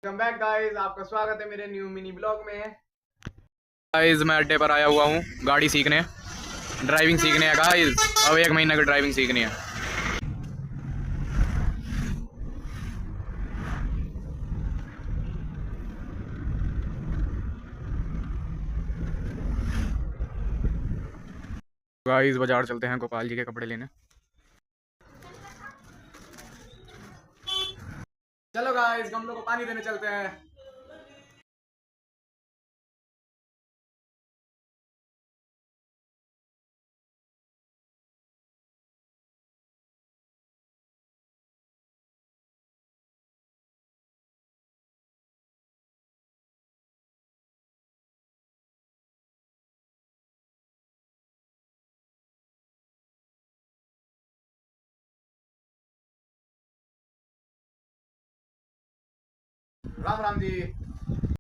Welcome back guys, आपका स्वागत है मेरे न्यू मिनी ब्लॉग में। गाइस मैं अड्डे पर आया हुआ हूँ गाड़ी सीखने, ड्राइविंग सीखने है गाइस। अब 1 महीना की ड्राइविंग सीखनी है। गाइस बाजार चलते हैं गोपाल जी के कपड़े लेने। चलो गाइस गमलों को पानी देने चलते हैं। राम राम जी।